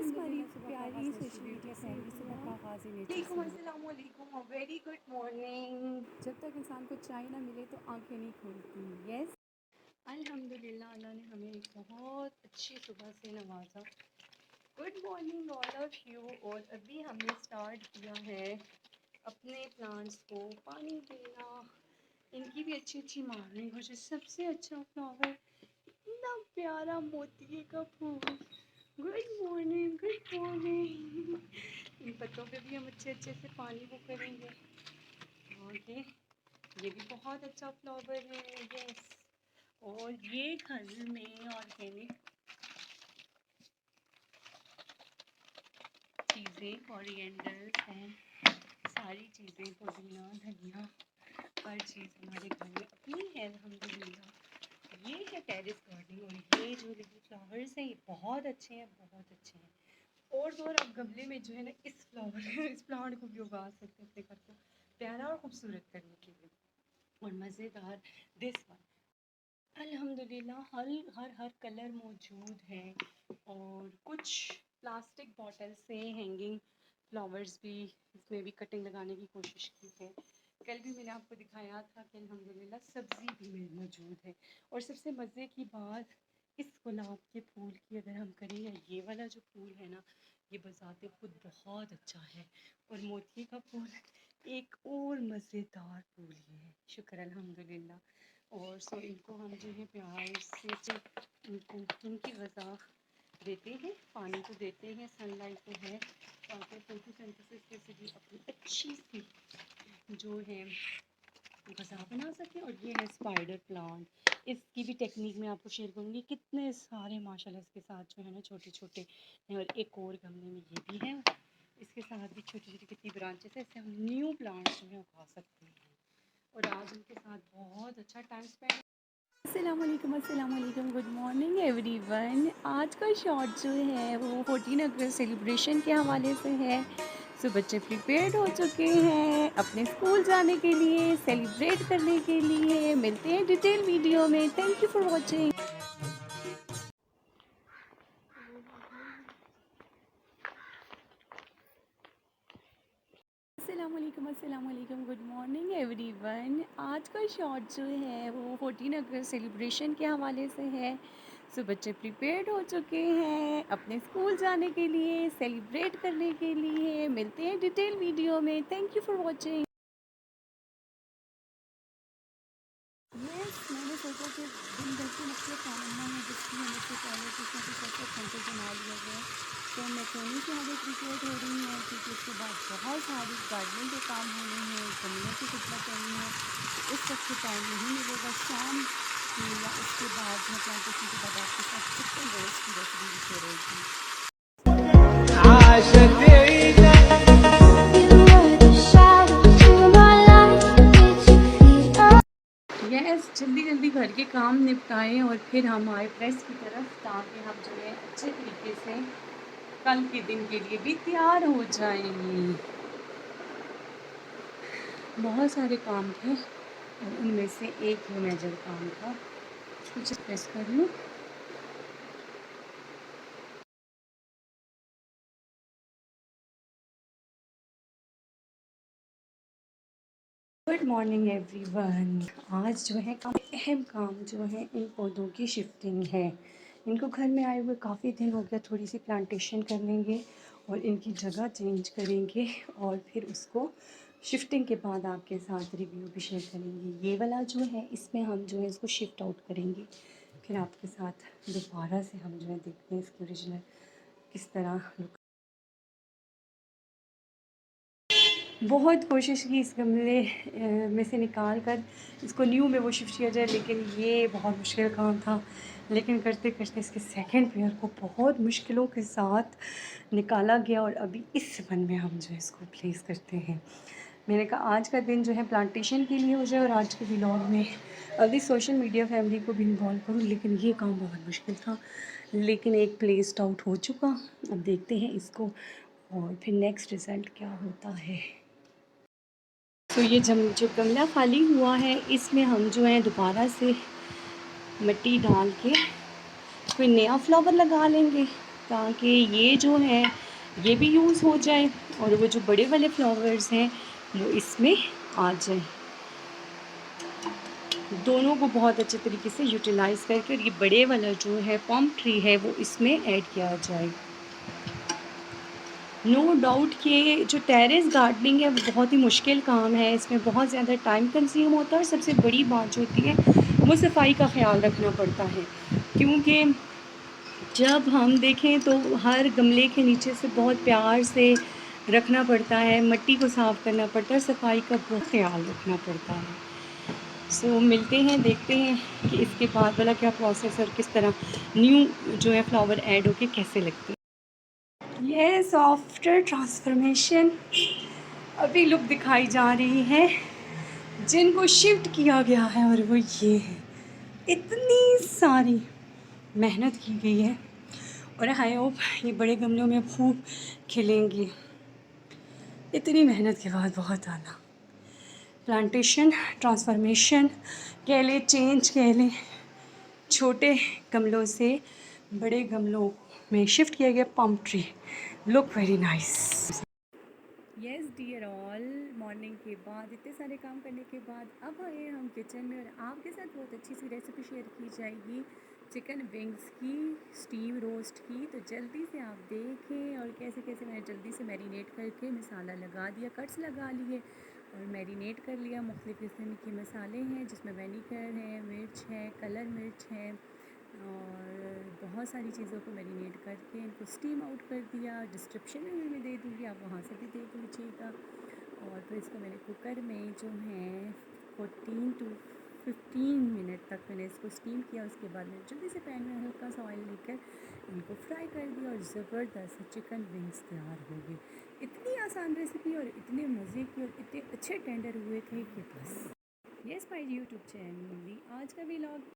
हमारी प्यारी social media family सुबह का आगाज़ ही नेचर से अस्सलामुअलैकुम, वेरी गुड मॉर्निंग। जब तक इंसान को चाय ना मिले तो आंखें नहीं खुलती। यस, अल्हम्दुलिल्लाह, अल्लाह ने हमें एक बहुत अच्छी सुबह से नवाजा। Good morning all of you. और अभी हमने स्टार्ट किया है अपने प्लांट्स को पानी देना। इनकी भी अच्छी अच्छी मॉर्निंग हो जाए। सबसे अच्छा फ्लावर, इतना प्यारा मोती का फूल। Good morning, good morning. इन पत्तों पे भी हम अच्छे अच्छे से पानी वो करेंगे। ओके, ये भी बहुत अच्छा फ्लावर है। यस, और ये घर में ऑर्गेनिक चीज़ें, कोरिएंडर हैं, सारी चीज़ें, पुदीना, धनिया, हर चीज़ हमारे घर में अपनी है अल्हम्दुलिल्लाह। ये है टेरेस गार्डनिंग। और ये जो लिटिल फ्लावर्स हैं, ये बहुत अच्छे हैं, बहुत अच्छे हैं। और आप गमले में जो है ना इस फ्लावर इस प्लांट को भी उगा सकते हैं अपने घर को प्यारा और खूबसूरत करने के लिए। और मज़ेदार दिस वन, अल्हम्दुलिल्लाह हर कलर मौजूद है। और कुछ प्लास्टिक बॉटल से हैंगिंग फ्लावर्स भी, इसमें भी कटिंग लगाने की कोशिश की है। कल भी मैंने आपको दिखाया था कि अल्हम्दुलिल्लाह सब्ज़ी भी मौजूद है। और सबसे मज़े की बात, इस गुलाब के फूल की अगर हम करें, या ये वाला जो फूल है ना, ये बजाते खुद बहुत अच्छा है। और मोती का फूल एक और मज़ेदार फूल ही है। शुक्र अल्हम्दुलिल्लाह। और सो इनको हम जो है प्यार से इनको इनकी ग़िज़ा देते हैं, पानी तो देते हैं, सनलाइट तो है, ताकि फोटोसिंथेसिस से भी अपनी अच्छी सी जो है ग़िज़ा बना सकें। और ये है स्पाइडर प्लांट। इसकी भी टेक्निक मैं आपको शेयर करूँगी। कितने सारे माशाल्लाह इसके साथ जो है ना छोटे छोटे हैं। और एक और गमले में ये भी है, इसके साथ भी छोटी छोटी कितनी ब्रांचेस है। इससे हम न्यू प्लांट्स जो है उगा सकते हैं। और आज उनके साथ बहुत अच्छा टाइम स्पेंड। अस्सलाम वालेकुम, गुड मॉर्निंग एवरीवन। आज का शॉट जो है वो 14 अगस्त सेलिब्रेशन के हवाले से है। सो बच्चे प्रिपेयर्ड हो चुके हैं अपने स्कूल जाने के लिए, सेलिब्रेट करने के लिए। मिलते हैं डिटेल वीडियो में। Thank you for watching. अस्सलाम वालेकुम, गुड मॉर्निंग एवरीवन। आज का शॉट जो है वो 14 अगस्त सेलिब्रेशन के हवाले से है। सो बच्चे प्रिपेयर्ड हो चुके हैं अपने स्कूल जाने के लिए, सेलिब्रेट करने के लिए। मिलते हैं डिटेल वीडियो में। Thank you for watching. मैंने सोचा कि दिन भर के मुख्तलिफ कामना है जिसकी हमें से पहले कुछ ना कुछ ऐसे घंटे बना लिया गया। तो मैं सोने की हालत प्रिपेयर हो रही हैं, क्योंकि उसके बाद बहुत सारी गार्डनिंग के काम होने हैं, गमलों की खिदमत करनी है। इस वक्त टाइम नहीं मिलेगा शाम की या उसके बाद मैं प्लांटेशन के बाद आपके साथ चिकन रोस्ट की रेसिपी भी शेयर होगी। यस, जल्दी जल्दी घर के काम निपटाएं और फिर हम आए प्रेस की तरफ, ताकि हम जो है अच्छे तरीके से कल के दिन के लिए भी तैयार हो जाएंगे। बहुत सारे काम थे और उनमें से एक ये मेजर काम था। कुछ प्रेस कर लूँ। Good morning everyone. आज जो है काफ़ी अहम काम जो है इन पौधों की शिफ्टिंग है। इनको घर में आए हुए काफ़ी दिन हो गया, थोड़ी सी प्लांटेशन कर लेंगे और इनकी जगह चेंज करेंगे। और फिर उसको शिफ्टिंग के बाद आपके साथ रिव्यू भी शेयर करेंगे। ये वाला जो है इसमें हम जो है इसको शिफ्ट आउट करेंगे। फिर आपके साथ दोबारा से हम जो है देखते हैं इसकी ओरिजिनल किस तरह लुक। बहुत कोशिश की इस गमले में से निकाल कर इसको न्यू में वो शिफ्ट किया जाए, लेकिन ये बहुत मुश्किल काम था। लेकिन करते करते इसके सेकंड पेयर को बहुत मुश्किलों के साथ निकाला गया और अभी इस वन में हम जो है इसको प्लेस करते हैं। मैंने कहा आज का दिन जो है प्लांटेशन के लिए हो जाए और आज के व्लॉग में अभी सोशल मीडिया फैमिली को भी इन्वॉल्व करूँ, लेकिन ये काम बहुत मुश्किल था। लेकिन एक प्लेस्ड आउट हो चुका। अब देखते हैं इसको और फिर नेक्स्ट रिज़ल्ट क्या होता है। तो ये जो गमला खाली हुआ है इसमें हम जो है दोबारा से मिट्टी डाल के कोई नया फ्लावर लगा लेंगे। ताकि ये जो है ये भी यूज़ हो जाए और वो जो बड़े वाले फ्लावर्स हैं वो इसमें आ जाए। दोनों को बहुत अच्छे तरीके से यूटिलाइज़ करके ये बड़े वाला जो है पॉम ट्री है वो इसमें ऐड किया जाए। नो डाउट कि जो टेरेस गार्डनिंग है वो बहुत ही मुश्किल काम है, इसमें बहुत ज़्यादा टाइम कंज्यूम होता है और सबसे बड़ी बात जो होती है वो सफाई का ख़्याल रखना पड़ता है, क्योंकि जब हम देखें तो हर गमले के नीचे से बहुत प्यार से रखना पड़ता है, मिट्टी को साफ़ करना पड़ता है, सफाई का बहुत ख़्याल रखना पड़ता है। सो मिलते हैं, देखते हैं कि इसके बाद वाला क्या प्रोसेस और किस तरह न्यू जो है फ्लावर ऐड होके कैसे लगते हैं। यस, आफ्टर ट्रांसफॉर्मेशन अभी लुक दिखाई जा रही है जिनको शिफ्ट किया गया है और वो ये है। इतनी सारी मेहनत की गई है और आई होप ये बड़े गमलों में खूब खिलेंगी। इतनी मेहनत के बाद बहुत आना प्लांटेशन ट्रांसफॉर्मेशन कह लें, चेंज कह लें, छोटे गमलों से बड़े गमलों में शिफ्ट किया गया palm tree. Look very nice. Yes dear all, morning के बाद इतने सारे काम करने के बाद अब आए हम किचन में और आपके साथ बहुत अच्छी सी रेसिपी शेयर की जाएगी चिकन विंग्स की, स्टीम रोस्ट की। तो जल्दी से आप देखें और कैसे कैसे मैंने जल्दी से मैरिनेट करके मसाला लगा दिया, कट्स लगा लिए और मैरिनेट कर लिया। मुख्तलिफ़ किस्म के मसाले हैं जिसमें विनेगर है, मिर्च है, कलर मिर्च है और बहुत सारी चीज़ों को मैरिनेट करके इनको स्टीम आउट कर दिया। डिस्क्रिप्शन में मैं दे दूँगी, आप वहाँ से भी देख लीजिएगा। और फिर इसको मैंने कुकर में जो है 14 to 15 मिनट तक मैंने इसको स्टीम किया। उसके बाद मैंने जल्दी से पैन में हल्का सा ऑयल लेकर इनको फ्राई कर दिया और ज़बरदस्त चिकन विंग्स तैयार हो गए। इतनी आसान रेसिपी और इतने मज़े की और इतने अच्छे टेंडर हुए थे कि बस। यस माय यूट्यूब चैनल, आज का व्लॉग